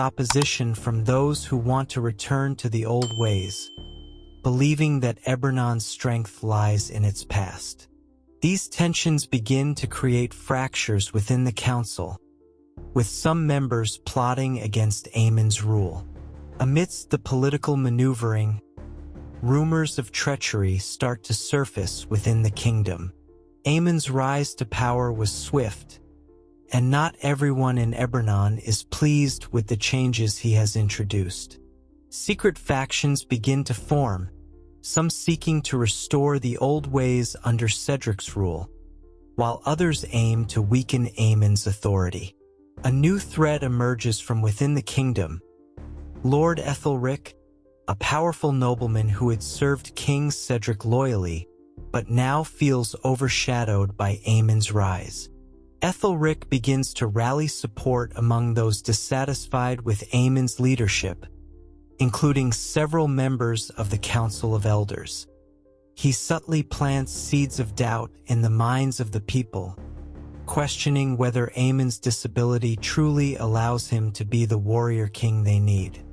opposition from those who want to return to the old ways, believing that Ebernon's strength lies in its past. These tensions begin to create fractures within the council, with some members plotting against Eamon's rule. Amidst the political maneuvering, rumors of treachery start to surface within the kingdom. Eamon's rise to power was swift, and not everyone in Ebernon is pleased with the changes he has introduced. Secret factions begin to form, some seeking to restore the old ways under Cedric's rule, while others aim to weaken Eamon's authority. A new threat emerges from within the kingdom. Lord Ethelric, a powerful nobleman who had served King Cedric loyally, but now feels overshadowed by Eamon's rise. Ethelric begins to rally support among those dissatisfied with Eamon's leadership, including several members of the Council of Elders. He subtly plants seeds of doubt in the minds of the people, questioning whether Eamon's disability truly allows him to be the warrior king they need.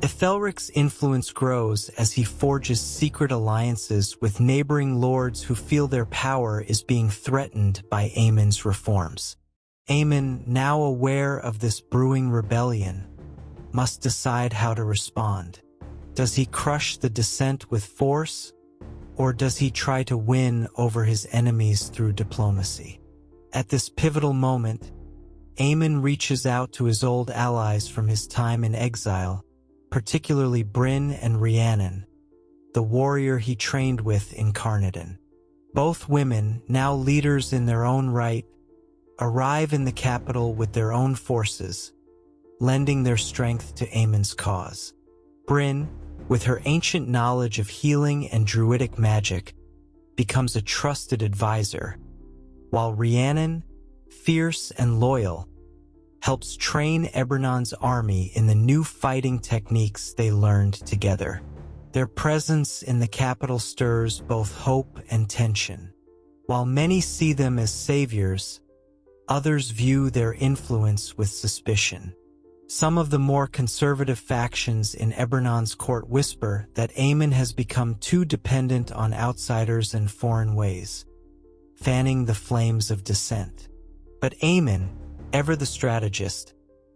Ethelric's influence grows as he forges secret alliances with neighboring lords who feel their power is being threatened by Eamon's reforms. Eamon, now aware of this brewing rebellion, must decide how to respond. Does he crush the dissent with force, or does he try to win over his enemies through diplomacy? At this pivotal moment, Eamon reaches out to his old allies from his time in exile, particularly Bryn and Rhiannon, the warrior he trained with in Carnarvon. Both women, now leaders in their own right, arrive in the capital with their own forces, lending their strength to Eamon's cause. Bryn, with her ancient knowledge of healing and druidic magic, becomes a trusted advisor, while Rhiannon, fierce and loyal, helps train Ebernon's army in the new fighting techniques they learned together. Their presence in the capital stirs both hope and tension. While many see them as saviors, others view their influence with suspicion. Some of the more conservative factions in Ebernon's court whisper that Eamon has become too dependent on outsiders and foreign ways, fanning the flames of dissent. But Eamon, ever the strategist,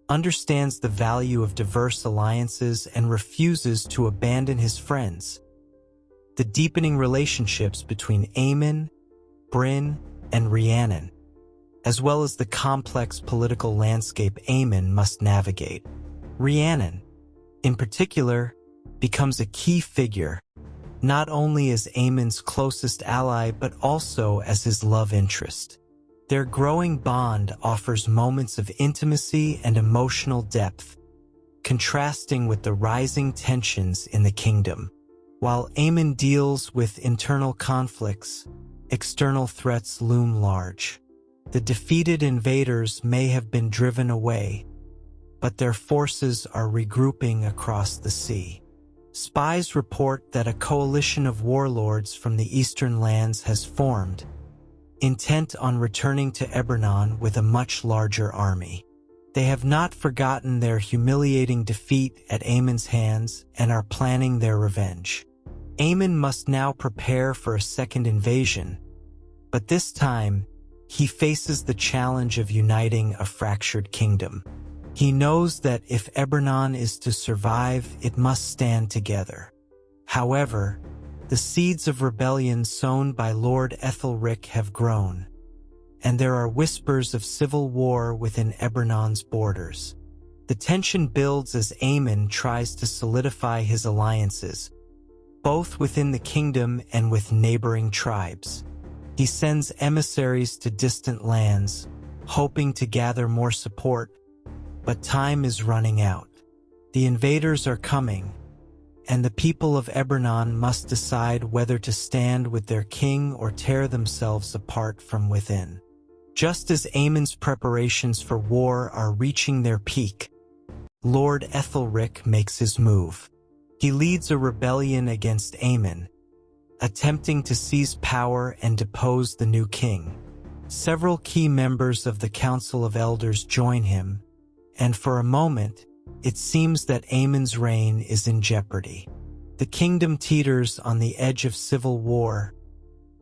understands the value of diverse alliances and refuses to abandon his friends. The deepening relationships between Eamon, Bryn, and Rhiannon, as well as the complex political landscape Eamon must navigate. Rhiannon, in particular, becomes a key figure, not only as Eamon's closest ally but also as his love interest. Their growing bond offers moments of intimacy and emotional depth, contrasting with the rising tensions in the kingdom. While Eamon deals with internal conflicts, external threats loom large. The defeated invaders may have been driven away, but their forces are regrouping across the sea. Spies report that a coalition of warlords from the eastern lands has formed, intent on returning to Ebernon with a much larger army. They have not forgotten their humiliating defeat at Eamon's hands and are planning their revenge. Eamon must now prepare for a second invasion, but this time, he faces the challenge of uniting a fractured kingdom. He knows that if Ebernon is to survive, it must stand together. However, the seeds of rebellion sown by Lord Ethelric have grown, and there are whispers of civil war within Ebernon's borders. The tension builds as Eamon tries to solidify his alliances, both within the kingdom and with neighboring tribes. He sends emissaries to distant lands, hoping to gather more support, but time is running out. The invaders are coming, and the people of Ebernon must decide whether to stand with their king or tear themselves apart from within. Just as Eamon's preparations for war are reaching their peak, Lord Ethelric makes his move. He leads a rebellion against Eamon, attempting to seize power and depose the new king. Several key members of the Council of Elders join him, and for a moment, it seems that Eamon's reign is in jeopardy. The kingdom teeters on the edge of civil war,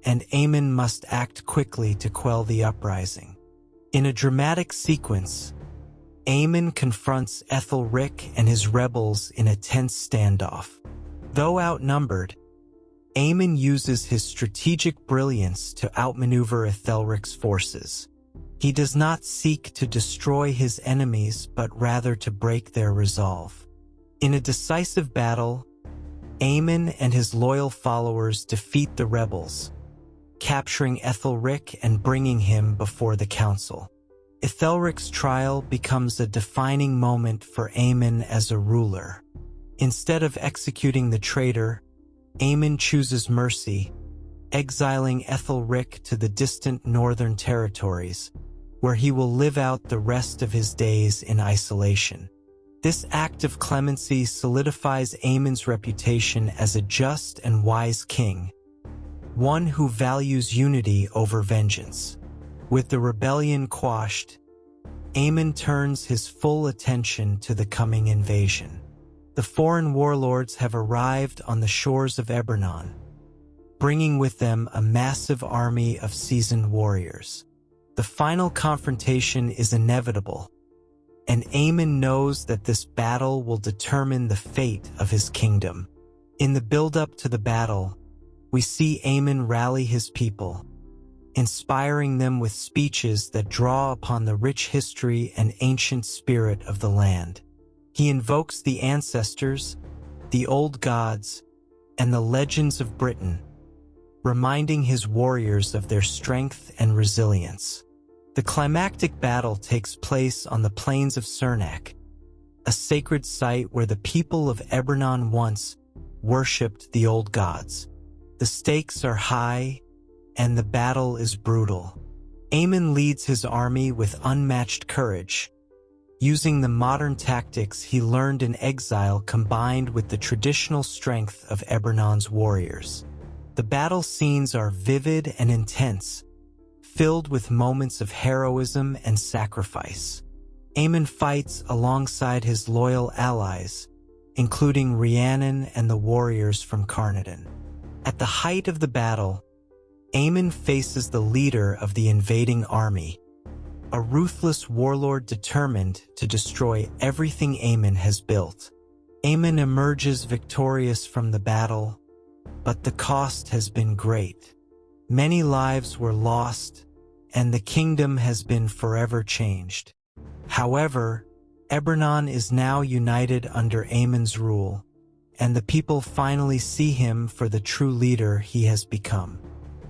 and Eamon must act quickly to quell the uprising. In a dramatic sequence, Eamon confronts Ethelric and his rebels in a tense standoff. Though outnumbered, Eamon uses his strategic brilliance to outmaneuver Ethelric's forces. He does not seek to destroy his enemies, but rather to break their resolve. In a decisive battle, Eamon and his loyal followers defeat the rebels, capturing Ethelric and bringing him before the council. Ethelric's trial becomes a defining moment for Eamon as a ruler. Instead of executing the traitor, Eamon chooses mercy, exiling Ethelric to the distant northern territories, where he will live out the rest of his days in isolation. This act of clemency solidifies Eamon's reputation as a just and wise king, one who values unity over vengeance. With the rebellion quashed, Eamon turns his full attention to the coming invasion. The foreign warlords have arrived on the shores of Eberron, bringing with them a massive army of seasoned warriors. The final confrontation is inevitable, and Eamon knows that this battle will determine the fate of his kingdom. In the build-up to the battle, we see Eamon rally his people, inspiring them with speeches that draw upon the rich history and ancient spirit of the land. He invokes the ancestors, the old gods, and the legends of Britain, reminding his warriors of their strength and resilience. The climactic battle takes place on the plains of Cernak, a sacred site where the people of Eberron once worshipped the old gods. The stakes are high, and the battle is brutal. Eamon leads his army with unmatched courage, using the modern tactics he learned in exile combined with the traditional strength of Eberron's warriors. The battle scenes are vivid and intense, filled with moments of heroism and sacrifice. Eamon fights alongside his loyal allies, including Rhiannon and the warriors from Carnarvon. At the height of the battle, Eamon faces the leader of the invading army, a ruthless warlord determined to destroy everything Eamon has built. Eamon emerges victorious from the battle, but the cost has been great. Many lives were lost, and the kingdom has been forever changed. However, Eberron is now united under Eamon's rule, and the people finally see him for the true leader he has become.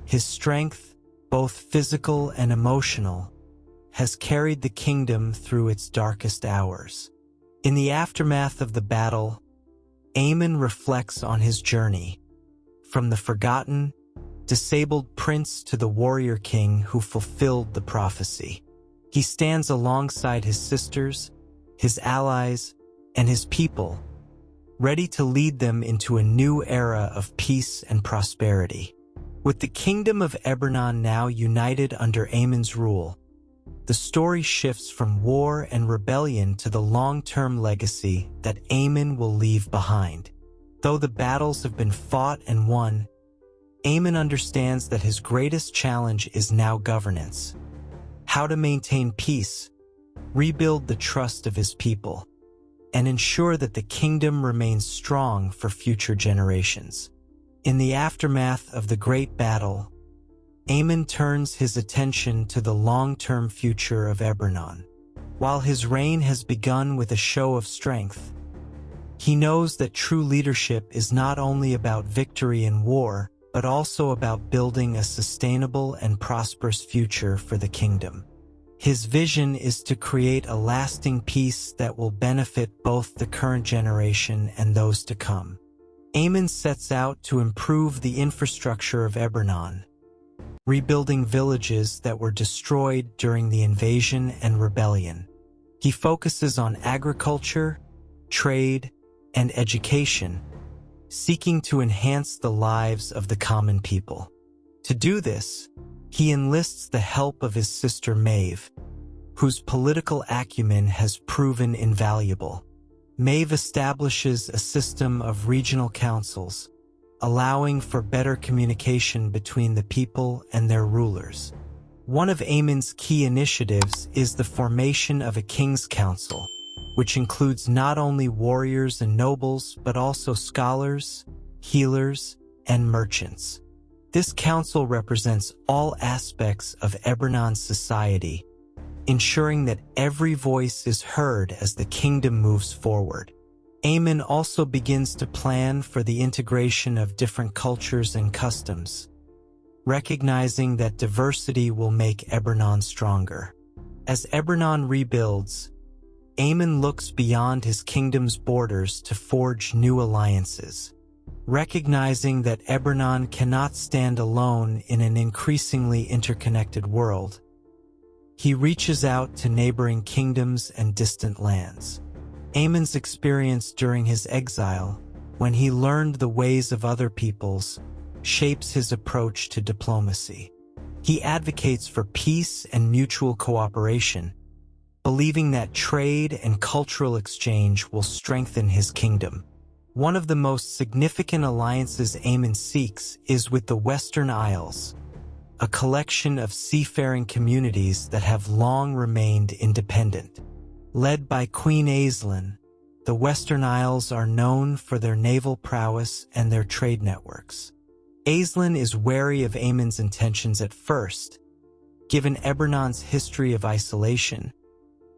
His strength, both physical and emotional, has carried the kingdom through its darkest hours. In the aftermath of the battle, Eamon reflects on his journey, from the forgotten, disabled prince to the warrior king who fulfilled the prophecy. He stands alongside his sisters, his allies, and his people, ready to lead them into a new era of peace and prosperity. With the kingdom of Eberron now united under Eamon's rule, the story shifts from war and rebellion to the long-term legacy that Eamon will leave behind. Though the battles have been fought and won, Eamon understands that his greatest challenge is now governance. How to maintain peace, rebuild the trust of his people, and ensure that the kingdom remains strong for future generations. In the aftermath of the great battle, Eamon turns his attention to the long-term future of Eberron. While his reign has begun with a show of strength, he knows that true leadership is not only about victory in war, but also about building a sustainable and prosperous future for the kingdom. His vision is to create a lasting peace that will benefit both the current generation and those to come. Eamon sets out to improve the infrastructure of Eberron, rebuilding villages that were destroyed during the invasion and rebellion. He focuses on agriculture, trade, and education, seeking to enhance the lives of the common people. To do this, he enlists the help of his sister Maeve, whose political acumen has proven invaluable. Maeve establishes a system of regional councils, allowing for better communication between the people and their rulers. One of Eamon's key initiatives is the formation of a king's council, which includes not only warriors and nobles but also scholars, healers, and merchants. This council represents all aspects of Ebernon's society, ensuring that every voice is heard as the kingdom moves forward. Eamon also begins to plan for the integration of different cultures and customs, recognizing that diversity will make Ebernon stronger. As Ebernon rebuilds, Eamon looks beyond his kingdom's borders to forge new alliances. Recognizing that Ebernon cannot stand alone in an increasingly interconnected world, he reaches out to neighboring kingdoms and distant lands. Eamon's experience during his exile, when he learned the ways of other peoples, shapes his approach to diplomacy. He advocates for peace and mutual cooperation, believing that trade and cultural exchange will strengthen his kingdom. One of the most significant alliances Eamon seeks is with the Western Isles, a collection of seafaring communities that have long remained independent. Led by Queen Exiled, the Western Isles are known for their naval prowess and their trade networks. Exiled is wary of Eamon's intentions at first, given Ebernon's history of isolation,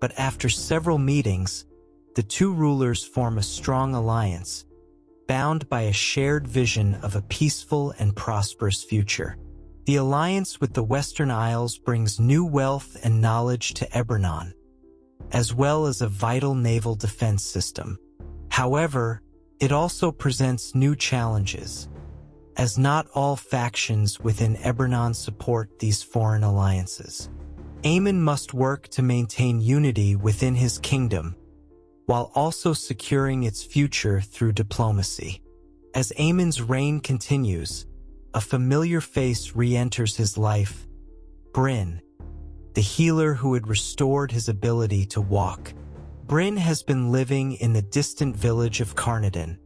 but after several meetings, the two rulers form a strong alliance, bound by a shared vision of a peaceful and prosperous future. The alliance with the Western Isles brings new wealth and knowledge to Ebernon, as well as a vital naval defense system. However, it also presents new challenges, as not all factions within Ebernon support these foreign alliances. Eamon must work to maintain unity within his kingdom, while also securing its future through diplomacy. As Eamon's reign continues, a familiar face re-enters his life, Bryn, the healer who had restored his ability to walk. Bryn has been living in the distant village of Carnarvon,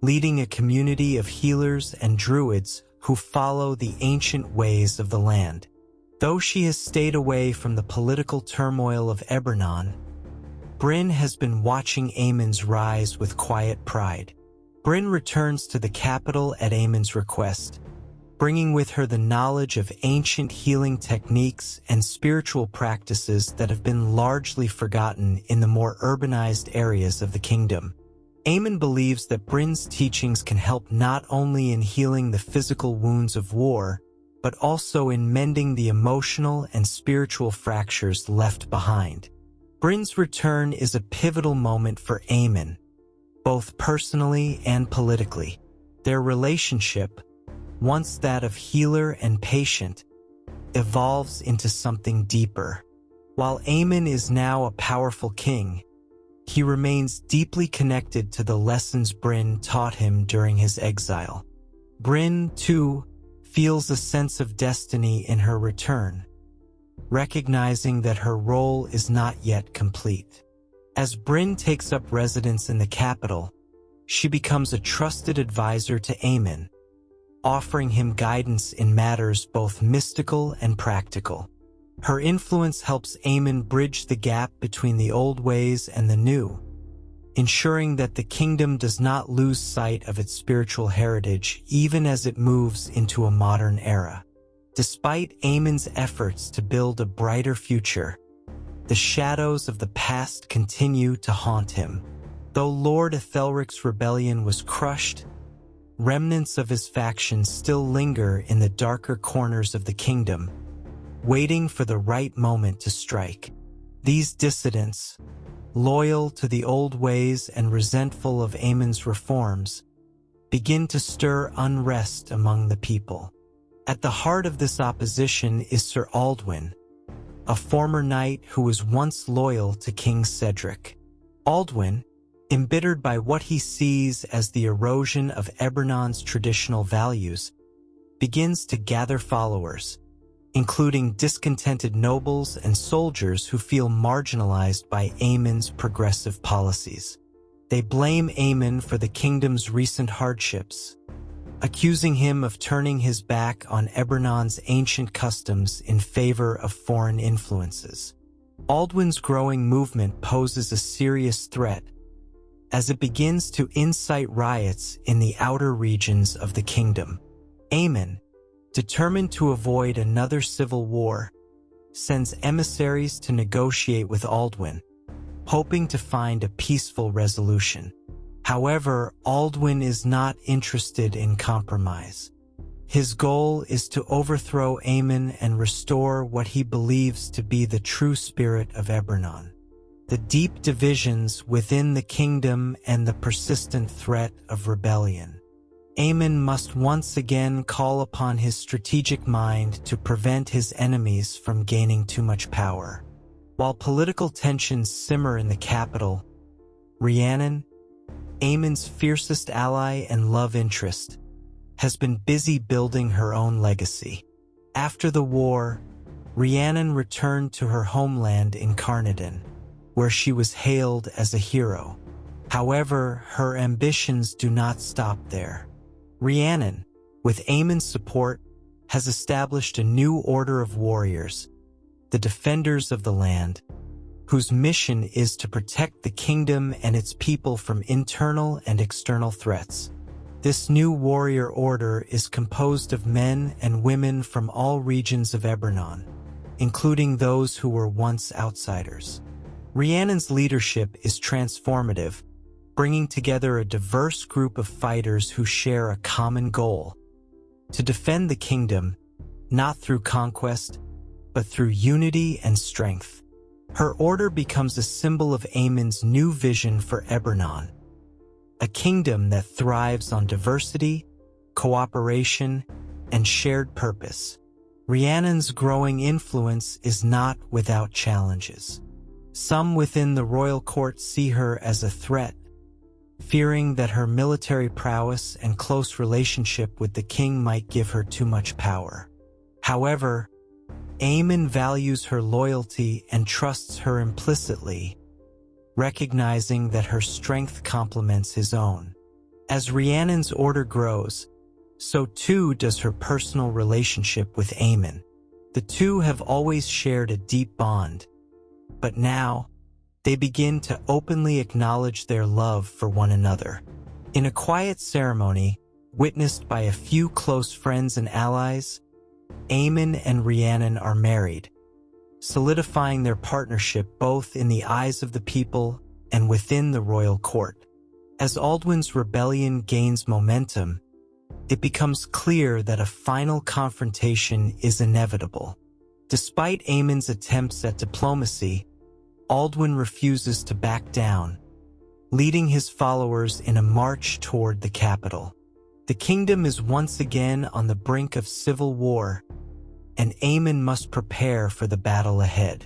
leading a community of healers and druids who follow the ancient ways of the land. Though she has stayed away from the political turmoil of Ebernon, Bryn has been watching Eamon's rise with quiet pride. Bryn returns to the capital at Eamon's request, bringing with her the knowledge of ancient healing techniques and spiritual practices that have been largely forgotten in the more urbanized areas of the kingdom. Eamon believes that Bryn's teachings can help not only in healing the physical wounds of war, but also in mending the emotional and spiritual fractures left behind. Bryn's return is a pivotal moment for Eamon, both personally and politically. Their relationship, once that of healer and patient, evolves into something deeper. While Eamon is now a powerful king, he remains deeply connected to the lessons Bryn taught him during his exile. Bryn, too, feels a sense of destiny in her return, recognizing that her role is not yet complete. As Bryn takes up residence in the capital, she becomes a trusted advisor to Eamon, offering him guidance in matters both mystical and practical. Her influence helps Eamon bridge the gap between the old ways and the new, ensuring that the kingdom does not lose sight of its spiritual heritage even as it moves into a modern era. Despite Eamon's efforts to build a brighter future, the shadows of the past continue to haunt him. Though Lord Ethelric's rebellion was crushed, remnants of his faction still linger in the darker corners of the kingdom, waiting for the right moment to strike. These dissidents, loyal to the old ways and resentful of Eamon's reforms, begin to stir unrest among the people. At the heart of this opposition is Sir Aldwin, a former knight who was once loyal to King Cedric. Aldwin, embittered by what he sees as the erosion of Ebernon's traditional values, begins to gather followers, including discontented nobles and soldiers who feel marginalized by Eamon's progressive policies. They blame Eamon for the kingdom's recent hardships, accusing him of turning his back on Ebernon's ancient customs in favor of foreign influences. Aldwin's growing movement poses a serious threat, as it begins to incite riots in the outer regions of the kingdom. Eamon, determined to avoid another civil war, sends emissaries to negotiate with Aldwin, hoping to find a peaceful resolution. However, Aldwin is not interested in compromise. His goal is to overthrow Eamon and restore what he believes to be the true spirit of Ebernon. The deep divisions within the kingdom and the persistent threat of rebellion. Eamon must once again call upon his strategic mind to prevent his enemies from gaining too much power. While political tensions simmer in the capital, Rhiannon, Eamon's fiercest ally and love interest, has been busy building her own legacy. After the war, Rhiannon returned to her homeland in Carnarvon, where she was hailed as a hero. However, her ambitions do not stop there. Rhiannon, with Eamon's support, has established a new order of warriors, the Defenders of the Land, whose mission is to protect the kingdom and its people from internal and external threats. This new warrior order is composed of men and women from all regions of Ebernon, including those who were once outsiders. Rhiannon's leadership is transformative, bringing together a diverse group of fighters who share a common goal: to defend the kingdom, not through conquest, but through unity and strength. Her order becomes a symbol of Eamon's new vision for Ebernon, a kingdom that thrives on diversity, cooperation, and shared purpose. Rhiannon's growing influence is not without challenges. Some within the royal court see her as a threat, fearing that her military prowess and close relationship with the king might give her too much power. However, Eamon values her loyalty and trusts her implicitly, recognizing that her strength complements his own. As Rhiannon's order grows, so too does her personal relationship with Eamon. The two have always shared a deep bond, but now they begin to openly acknowledge their love for one another. In a quiet ceremony, witnessed by a few close friends and allies, Eamon and Rhiannon are married, solidifying their partnership both in the eyes of the people and within the royal court. As Aldwin's rebellion gains momentum, it becomes clear that a final confrontation is inevitable. Despite Eamon's attempts at diplomacy, Aldwin refuses to back down, leading his followers in a march toward the capital. The kingdom is once again on the brink of civil war, and Eamon must prepare for the battle ahead.